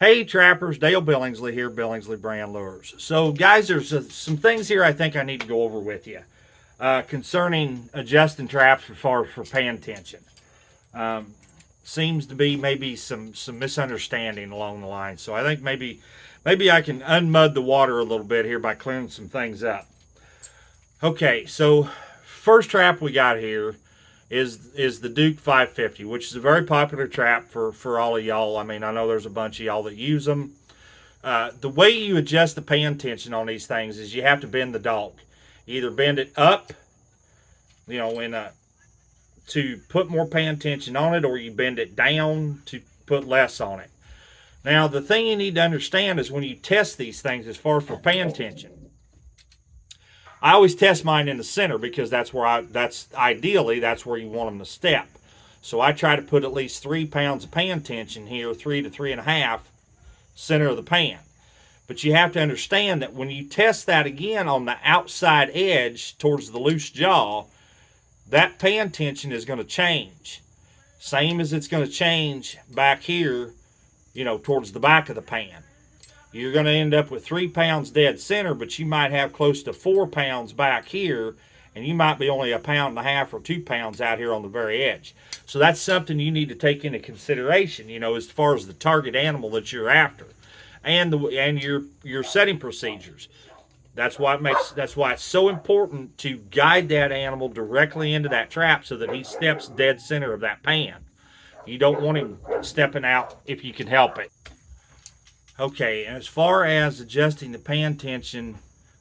Hey trappers, Dale Billingsley here, Billingsley Brand Lures. So guys, there's some things here I think I need to go over with you concerning adjusting traps for pan tension. Seems to be maybe some misunderstanding along the line. So I think maybe I can unmud the water a little bit here by clearing some things up. Okay, so first trap we got here is the Duke 550, which is a very popular trap for all of y'all. I mean, I know there's a bunch of y'all that use them. The way you adjust the pan tension on these things is you have to bend the dog. Either bend it up, you know, to put more pan tension on it, or you bend it down to put less on it. Now, the thing you need to understand is when you test these things as far as for pan tension, I always test mine in the center because that's ideally where you want them to step. So I try to put at least 3 pounds of pan tension here, 3 to 3.5 center of the pan. But you have to understand that when you test that again on the outside edge towards the loose jaw, that pan tension is going to change. Same as it's going to change back here, you know, towards the back of the pan. You're going to end up with 3 pounds dead center, but you might have close to 4 pounds back here, and you might be only 1.5 pounds or 2 pounds out here on the very edge. So that's something you need to take into consideration, you know, as far as the target animal that you're after, and your setting procedures. That's why it's so important to guide that animal directly into that trap so that he steps dead center of that pan. You don't want him stepping out if you can help it. Okay, and as far as adjusting the pan tension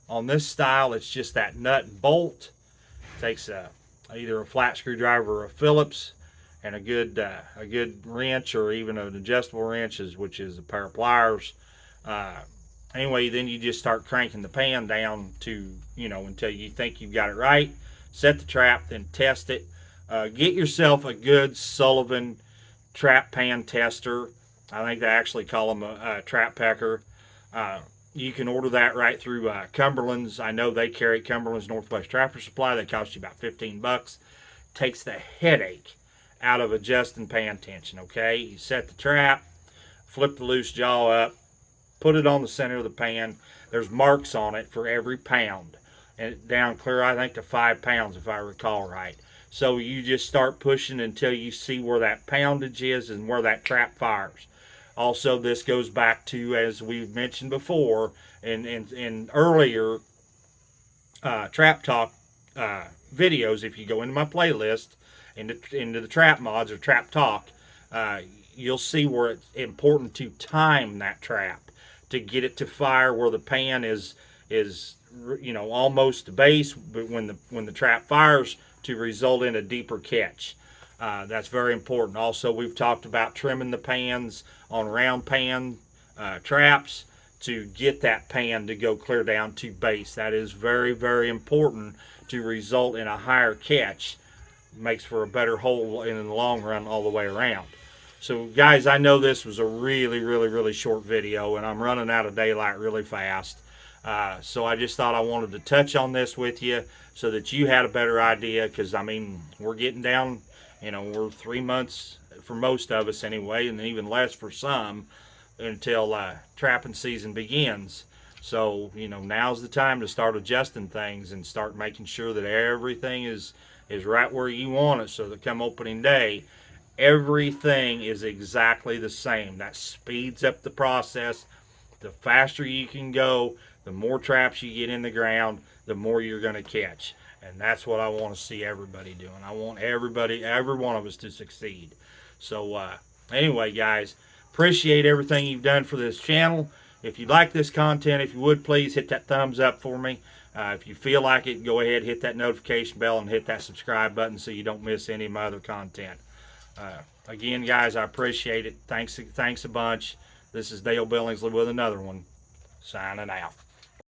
on this style, it's just that nut and bolt. It takes either a flat screwdriver or a Phillips, and a good wrench, or even an adjustable wrench, which is a pair of pliers. Anyway, then you just start cranking the pan down to, you know, until you think you've got it right. Set the trap, then test it. Get yourself a good Sullivan trap pan tester. I think they actually call them a trap pecker. You can order that right through Cumberland's. I know they carry Cumberland's Northwest Trapper Supply. They cost you about $15. Takes the headache out of adjusting pan tension, okay? You set the trap, flip the loose jaw up, put it on the center of the pan. There's marks on it for every pound. And down clear, I think, to 5 pounds, if I recall right. So you just start pushing until you see where that poundage is and where that trap fires. Also, this goes back to, as we've mentioned before, in earlier Trap Talk videos. If you go into my playlist, into the Trap Mods or Trap Talk, you'll see where it's important to time that trap to get it to fire where the pan is you know, almost to base, but when the trap fires, to result in a deeper catch. That's very important. Also, we've talked about trimming the pans on round pan traps to get that pan to go clear down to base. That is very, very important to result in a higher catch. Makes for a better hole in the long run all the way around. So guys, I know this was a really short video, and I'm running out of daylight really fast. So I just thought I wanted to touch on this with you so that you had a better idea, because I mean, we're getting down, you know, we're 3 months for most of us anyway, and even less for some, until trapping season begins. So, you know, now's the time to start adjusting things and start making sure that everything is right where you want it, so that come opening day, everything is exactly the same. That speeds up the process. The faster you can go, the more traps you get in the ground, the more you're going to catch. And that's what I want to see everybody doing. I want everybody, every one of us, to succeed. So anyway, guys, appreciate everything you've done for this channel. If you like this content, if you would, please hit that thumbs up for me. If you feel like it, go ahead, hit that notification bell and hit that subscribe button so you don't miss any of my other content. Again, guys, I appreciate it. Thanks a bunch. This is Dale Billingsley with another one. Signing out.